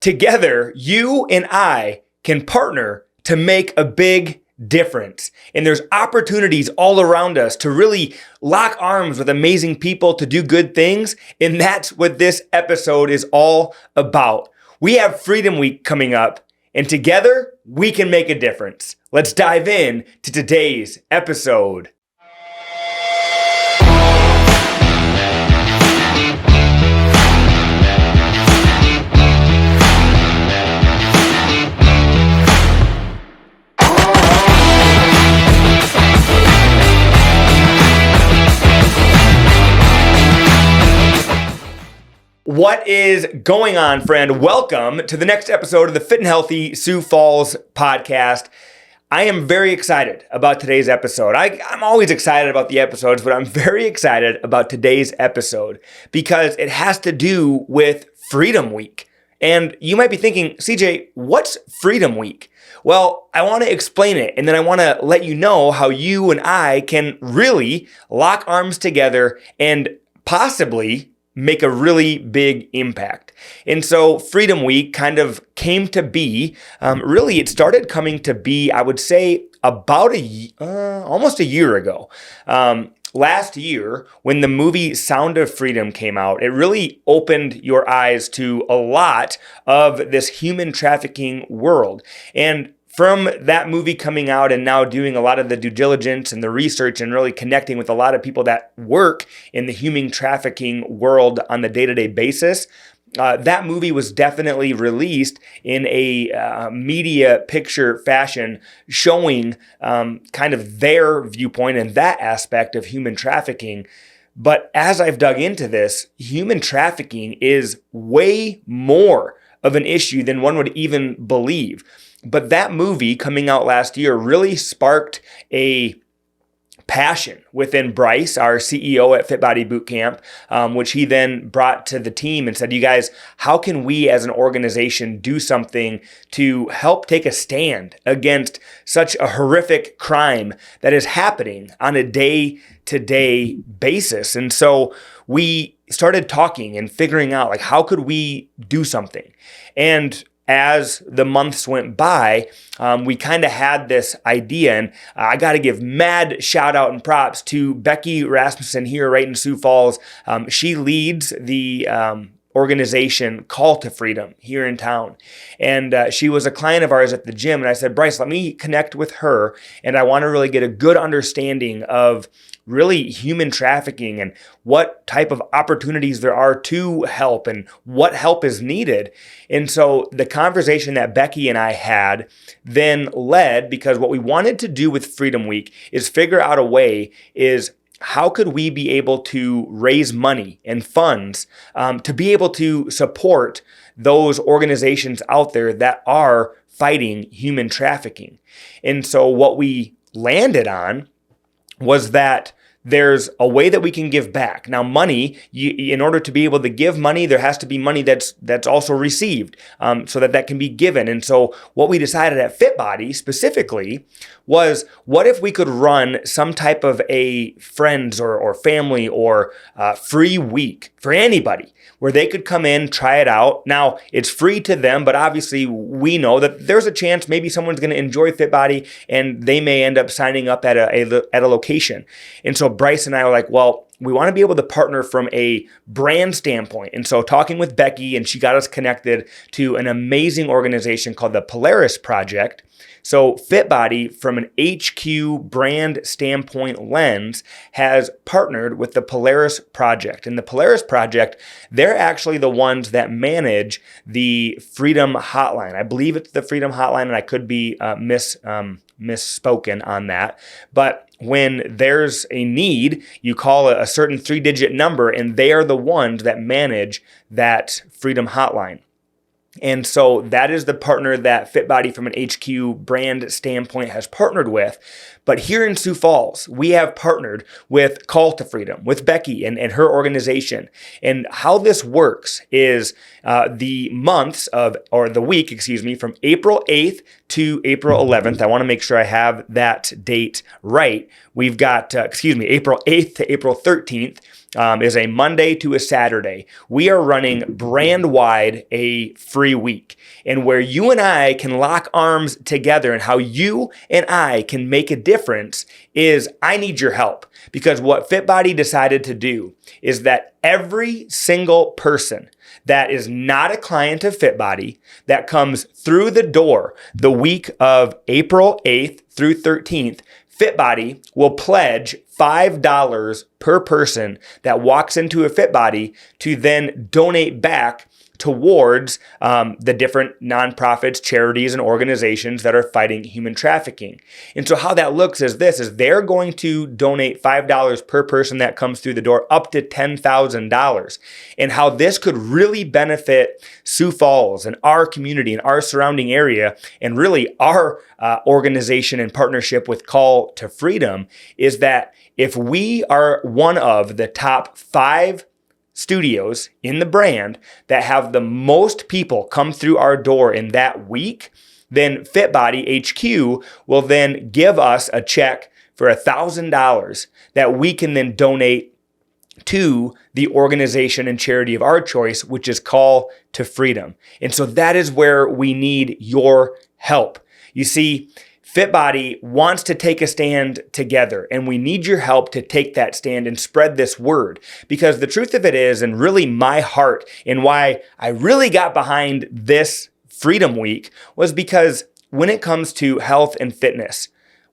Together, you and I can partner to make a big difference. And there's opportunities all around us to really lock arms with amazing people to do good things. And that's what this episode is all about. We have Freedom Week coming up, and together we can make a difference. Let's dive in to today's episode. What is going on, friend? Welcome to the next episode of the Fit and Healthy Sioux Falls podcast. I am very excited about today's episode. I'm always excited about the episodes, but I'm very excited about today's episode because it has to do with Freedom Week. And you might be thinking, CJ, what's Freedom Week? Well, I want to explain it, and then I want to let you know how you and I can really lock arms together and possibly make a really big impact. And so Freedom Week kind of came to be, really it started coming to be, I would say about almost a year ago. Last year, when the movie Sound of Freedom came out, it really opened your eyes to a lot of this human trafficking world. And from that movie coming out and now doing a lot of the due diligence and the research and really connecting with a lot of people that work in the human trafficking world on the day-to-day basis, that movie was definitely released in a media picture fashion showing kind of their viewpoint and that aspect of human trafficking. But as I've dug into this, human trafficking is way more of an issue than one would even believe. But that movie coming out last year really sparked a passion within Bryce, our CEO at Fit Body Bootcamp, which he then brought to the team and said, you guys, how can we as an organization do something to help take a stand against such a horrific crime that is happening on a day-to-day basis? And so we started talking and figuring out, like, how could we do something? And as the months went by, we kind of had this idea, and I got to give mad shout out and props to Becky Rasmussen here right in Sioux Falls. She leads the organization Call to Freedom here in town. And she was a client of ours at the gym. And I said, Bryce, let me connect with her. And I want to really get a good understanding of really human trafficking and what type of opportunities there are to help and what help is needed. And so the conversation that Becky and I had then led, because what we wanted to do with Freedom Week is figure out a way is how could we be able to raise money and funds to be able to support those organizations out there that are fighting human trafficking? And so what we landed on was that there's a way that we can give back. Now, money, in order to be able to give money, there has to be money that's also received so that can be given. And so what we decided at FitBody specifically was, what if we could run some type of a friends or family or free week for anybody where they could come in, try it out. Now, it's free to them, but obviously we know that there's a chance maybe someone's going to enjoy FitBody and they may end up signing up at a location. And so Bryce and I were like, well, we want to be able to partner from a brand standpoint. And so talking with Becky, and she got us connected to an amazing organization called the Polaris Project. So FitBody, from an HQ brand standpoint lens, has partnered with the Polaris Project. And the Polaris Project, they're actually the ones that manage the Freedom Hotline. I believe it's the Freedom Hotline, and I could be misspoken on that. But when there's a need, you call a certain 3-digit number, and they are the ones that manage that Freedom Hotline. And so that is the partner that FitBody from an HQ brand standpoint has partnered with. But here in Sioux Falls, we have partnered with Call to Freedom, with Becky and her organization. And how this works is the week, from April 8th to April 11th. I want to make sure I have that date right. We've got, April 8th to April 13th. is a Monday to a Saturday. We are running brand-wide a free week, and where you and I can lock arms together, and how you and I can make a difference is I need your help. Because what FitBody decided to do is that every single person that is not a client of FitBody that comes through the door the week of April 8th through 13th, FitBody will pledge $5 per person that walks into a FitBody to then donate back towards the different nonprofits, charities, and organizations that are fighting human trafficking. And so how that looks is this, is they're going to donate $5 per person that comes through the door, up to $10,000. And how this could really benefit Sioux Falls and our community and our surrounding area, and really our organization in partnership with Call to Freedom, is that if we are one of the top 5 studios in the brand that have the most people come through our door in that week, then FitBody HQ will then give us a check for $1,000 that we can then donate to the organization and charity of our choice, which is Call to Freedom. And so that is where we need your help. You see, FitBody wants to take a stand together, and we need your help to take that stand and spread this word. Because the truth of it is, and really my heart and why I really got behind this Freedom Week, was because when it comes to health and fitness,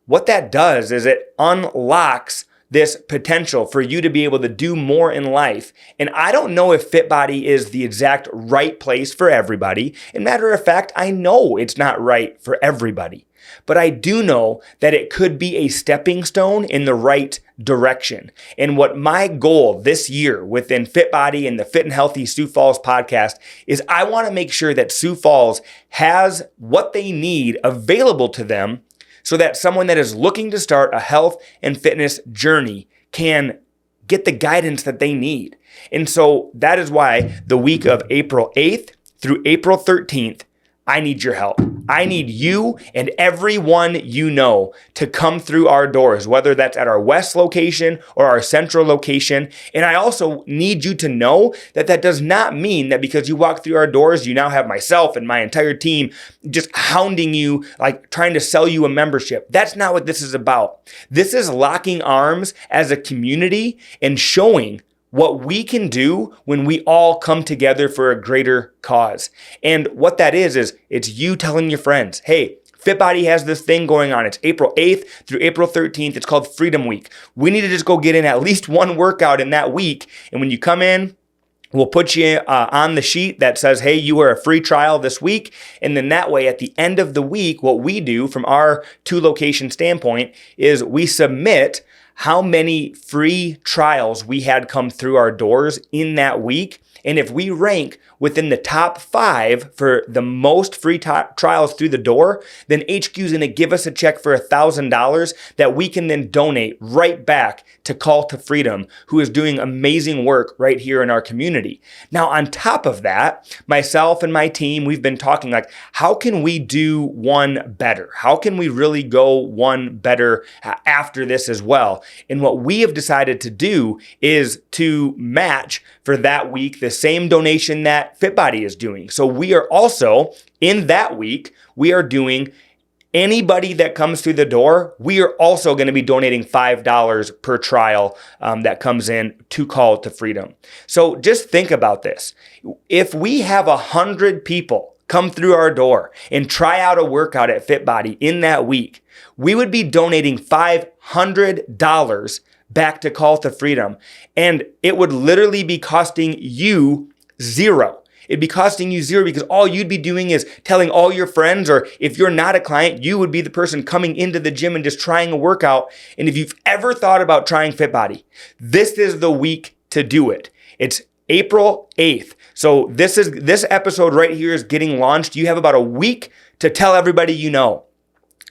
what that does is it unlocks this potential for you to be able to do more in life. And I don't know if FitBody is the exact right place for everybody. And matter of fact, I know it's not right for everybody. But I do know that it could be a stepping stone in the right direction. And what my goal this year within FitBody and the Fit and Healthy Sioux Falls podcast is, I want to make sure that Sioux Falls has what they need available to them, so that someone that is looking to start a health and fitness journey can get the guidance that they need. And so that is why the week of April 8th through April 13th, I need your help. I need you and everyone you know to come through our doors, whether that's at our west location or our central location. And I also need you to know that that does not mean that because you walk through our doors, you now have myself and my entire team just hounding you, like trying to sell you a membership. That's not what this is about. This is locking arms as a community and showing what we can do when we all come together for a greater cause. And what that is it's you telling your friends, hey, FitBody has this thing going on. It's April 8th through April 13th. It's called Freedom Week. We need to just go get in at least one workout in that week. And when you come in, we'll put you on the sheet that says, hey, you are a free trial this week. And then that way, at the end of the week, what we do from our 2-location standpoint is we submit how many free trials we had come through our doors in that week. And if we rank within the top 5 for the most free trials through the door, then HQ is going to give us a check for $1,000 that we can then donate right back to Call to Freedom, who is doing amazing work right here in our community. Now, on top of that, myself and my team, we've been talking like, how can we do one better? How can we really go one better after this as well? And what we have decided to do is to match for that week the same donation that FitBody is doing. So we are also, in that week, we are doing anybody that comes through the door, we are also going to be donating $5 per trial that comes in to Call to Freedom. So just think about this. If we have 100 people come through our door and try out a workout at FitBody in that week, we would be donating $500 back to Call to Freedom. And it would literally be costing you $0. It'd be costing you $0 because all you'd be doing is telling all your friends, or if you're not a client, you would be the person coming into the gym and just trying a workout. And if you've ever thought about trying FitBody, this is the week to do it. It's April 8th. So this episode right here is getting launched. You have about a week to tell everybody you know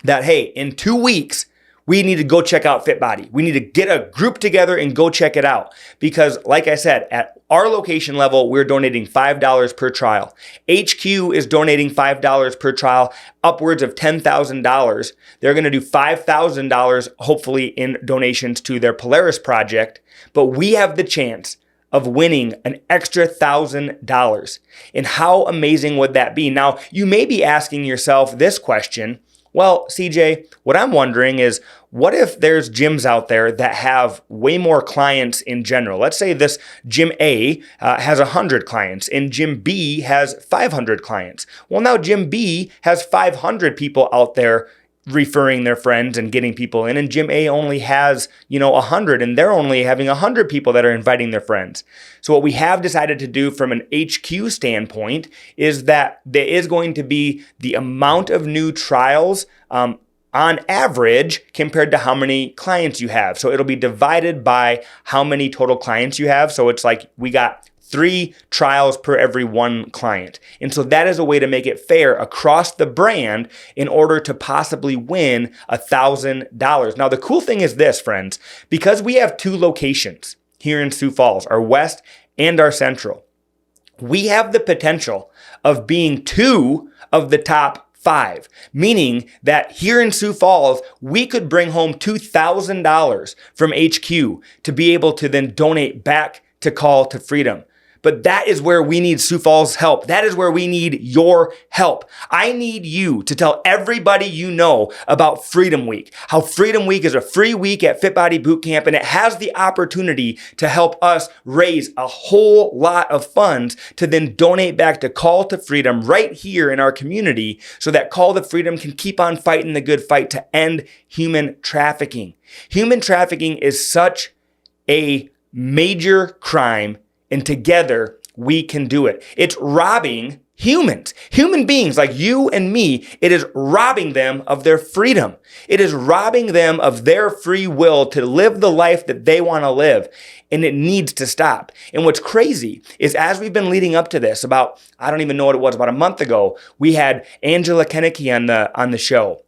that, hey, in 2 weeks, we need to go check out FitBody. We need to get a group together and go check it out. Because like I said, at our location level, we're donating $5 per trial. HQ is donating $5 per trial, upwards of $10,000. They're going to do $5,000, hopefully, in donations to their Polaris project. but we have the chance of winning an extra $1,000. And how amazing would that be? Now, you may be asking yourself this question. Well, CJ, what I'm wondering is, what if there's gyms out there that have way more clients in general? Let's say this gym A has 100 clients and gym B has 500 clients. Well, now gym B has 500 people out there referring their friends and getting people in, and gym A only has, 100, and they're only having 100 people that are inviting their friends. So what we have decided to do from an HQ standpoint is that there is going to be the amount of new trials on average compared to how many clients you have. So it'll be divided by how many total clients you have. So it's like we got 3 trials per every 1 client. And so that is a way to make it fair across the brand in order to possibly win $1,000. Now, the cool thing is this, friends, because we have 2 locations here in Sioux Falls, our West and our Central, we have the potential of being 2 of the top 5, meaning that here in Sioux Falls, we could bring home $2,000 from HQ to be able to then donate back to Call to Freedom. But that is where we need Sioux Falls' help. That is where we need your help. I need you to tell everybody you know about Freedom Week, how Freedom Week is a free week at Fit Body Bootcamp, and it has the opportunity to help us raise a whole lot of funds to then donate back to Call to Freedom right here in our community so that Call to Freedom can keep on fighting the good fight to end human trafficking. Human trafficking is such a major crime, and together we can do it. It's robbing humans, human beings like you and me. It is robbing them of their freedom. It is robbing them of their free will to live the life that they want to live. And it needs to stop. And what's crazy is as we've been leading up to this, about, I don't even know what it was, about a month ago, we had Angela Kennecke on the show.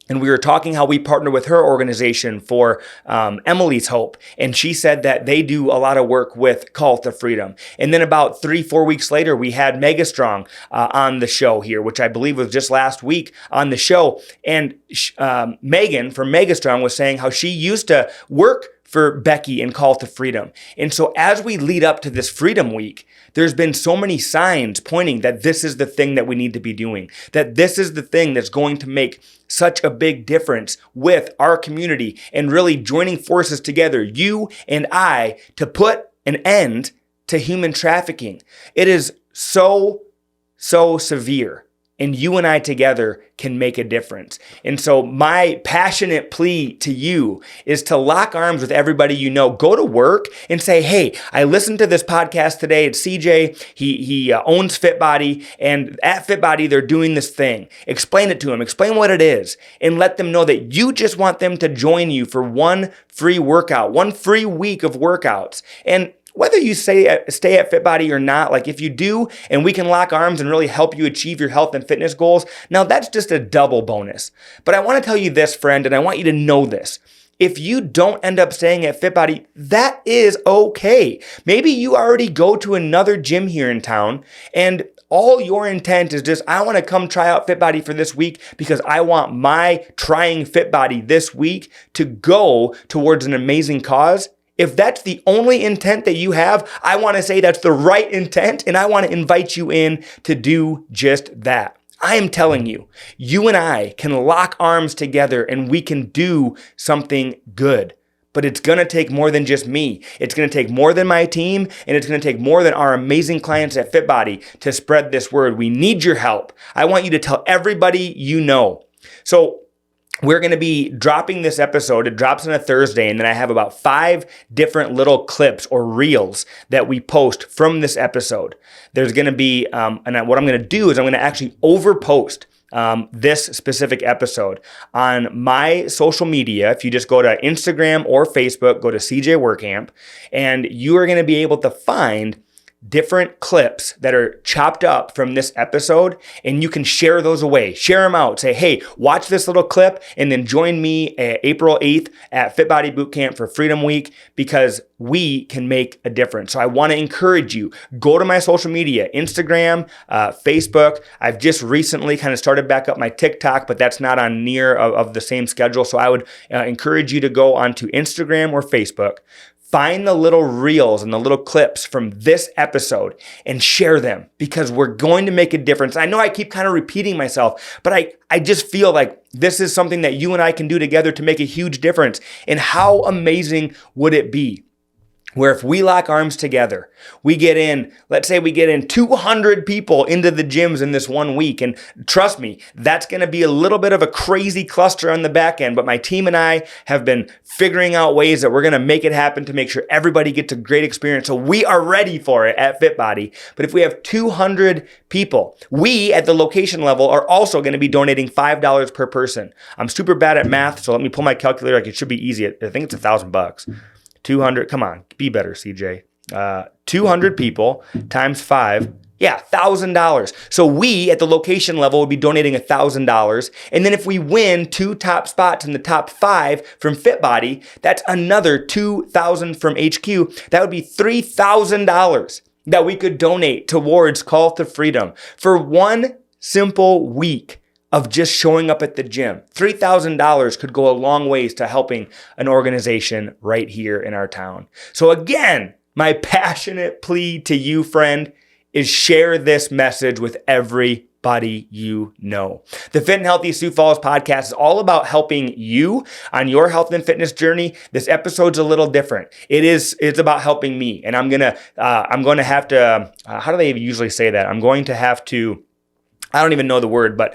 And we were talking how we partner with her organization for Emily's Hope. And she said that they do a lot of work with Call to Freedom. And then about 3-4 weeks later, we had Megastrong on the show here, which I believe was just last week on the show. And Megan from Megastrong was saying how she used to work for Becky and Call to Freedom. And so as we lead up to this Freedom Week, there's been so many signs pointing that this is the thing that we need to be doing, that this is the thing that's going to make such a big difference with our community and really joining forces together, you and I, to put an end to human trafficking. It is so severe. And you and I together can make a difference. And so my passionate plea to you is to lock arms with everybody you know. Go to work and say, hey, I listened to this podcast today. It's CJ. He owns Fit Body. And at Fit Body, they're doing this thing. Explain it to him. Explain what it is. And let them know that you just want them to join you for one free workout, one free week of workouts. And whether you stay at Fit Body or not, like if you do and we can lock arms and really help you achieve your health and fitness goals, now that's just a double bonus. But I want to tell you this, friend, and I want you to know this. If you don't end up staying at Fit Body, that is okay. Maybe you already go to another gym here in town and all your intent is just, I want to come try out Fit Body for this week because I want my trying Fit Body this week to go towards an amazing cause. If that's the only intent that you have, I want to say that's the right intent, and I want to invite you in to do just that. I am telling you, you and I can lock arms together and we can do something good. But it's going to take more than just me. It's going to take more than my team, and it's going to take more than our amazing clients at Fit Body to spread this word. We need your help. I want you to tell everybody you know. So we're going to be dropping this episode. It drops on a Thursday, and then I have about 5 different little clips or reels that we post from this episode. There's going to be, and what I'm going to do is I'm going to actually overpost this specific episode on my social media. If you just go to Instagram or Facebook, go to CJ WorkCamp, and you are going to be able to find different clips that are chopped up from this episode, and you can share those away. Share them out. Say, hey, watch this little clip and then join me April 8th at Fit Body Bootcamp for Freedom Week because we can make a difference. So I want to encourage you, go to my social media, Instagram, Facebook. I've just recently kind of started back up my TikTok, but that's not on near of the same schedule. So I would encourage you to go onto Instagram or Facebook. find the little reels and the little clips from this episode and share them, because we're going to make a difference. I know I keep kind of repeating myself, but I just feel like this is something that you and I can do together to make a huge difference. And how amazing would it be where if we lock arms together, let's say we get in 200 people into the gyms in this 1 week. And trust me, that's going to be a little bit of a crazy cluster on the back end. But my team and I have been figuring out ways that we're going to make it happen to make sure everybody gets a great experience. So we are ready for it at FitBody. But if we have 200 people, we at the location level are also going to be donating $5 per person. I'm super bad at math, so let me pull my calculator. Like, it should be easy. I think it's $1,000. 200, come on, be better, CJ. 200 people times 5, yeah, $1,000. So we at the location level would be donating $1,000. And then if we win 2 top spots in the top 5 from FitBody, that's another $2,000 from HQ. That would be $3,000 that we could donate towards Call to Freedom for 1 simple week of just showing up at the gym. $3,000 could go a long ways to helping an organization right here in our town. So again, my passionate plea to you, friend, is share this message with everybody you know. The Fit and Healthy Sioux Falls podcast is all about helping you on your health and fitness journey. This episode's a little different. It's about helping me, and I'm gonna have to. How do they usually say that? I'm going to have to. I don't even know the word, but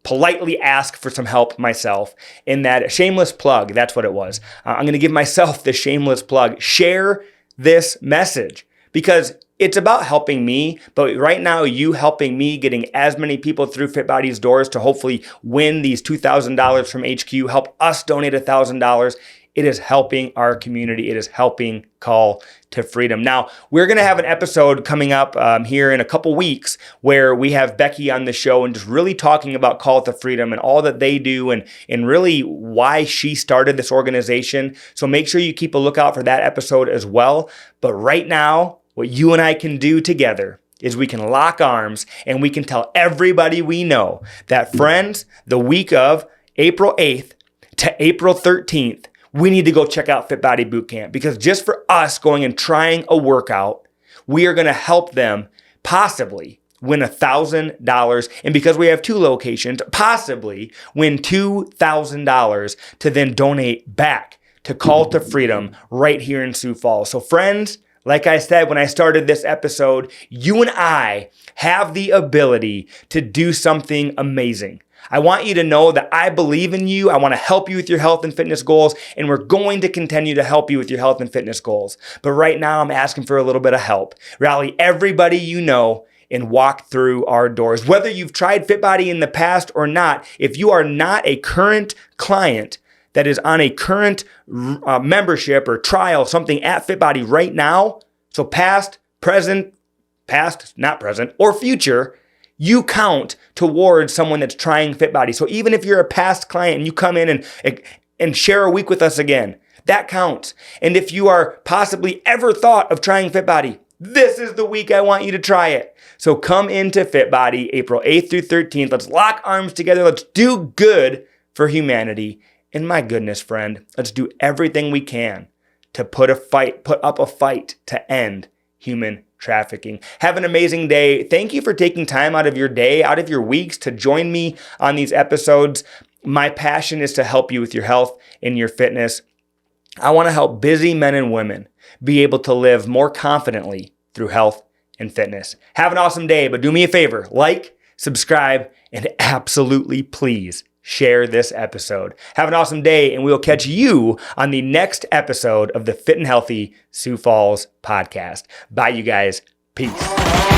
politely ask for some help myself in that shameless plug. That's what it was. I'm going to give myself the shameless plug. Share this message, because it's about helping me, but right now you helping me getting as many people through FitBody's doors to hopefully win these $2,000 from HQ, help us donate $1,000. It is helping our community. It is helping Call to Freedom. Now, we're going to have an episode coming up here in a couple weeks where we have Becky on the show and just really talking about Call to Freedom and all that they do and really why she started this organization. So make sure you keep a lookout for that episode as well. But right now, what you and I can do together is we can lock arms and we can tell everybody we know that, friends, the week of April 8th to April 13th, we need to go check out FitBody Bootcamp, because just for us going and trying a workout, we are going to help them possibly win $1,000. And because we have 2 locations, possibly win $2,000 to then donate back to Call to Freedom right here in Sioux Falls. So friends, like I said when I started this episode, you and I have the ability to do something amazing. I want you to know that I believe in you. I want to help you with your health and fitness goals, and we're going to continue to help you with your health and fitness goals. But right now, I'm asking for a little bit of help. Rally everybody you know and walk through our doors. Whether you've tried FitBody in the past or not, if you are not a current client that is on a current membership or trial, something at FitBody right now, so past, not present, or future, you count towards someone that's trying FitBody. So even if you're a past client and you come in and share a week with us again, that counts. And if you are possibly ever thought of trying FitBody, this is the week I want you to try it. So come into FitBody April 8th through 13th. Let's lock arms together. Let's do good for humanity. And my goodness, friend, let's do everything we can to put up a fight to end human trafficking. Have an amazing day. Thank you for taking time out of your day, out of your weeks to join me on these episodes. My passion is to help you with your health and your fitness. I want to help busy men and women be able to live more confidently through health and fitness. Have an awesome day, but do me a favor, like, subscribe, and absolutely please share this episode. Have an awesome day, and we'll catch you on the next episode of the Fit and Healthy Sioux Falls podcast. Bye, you guys. Peace.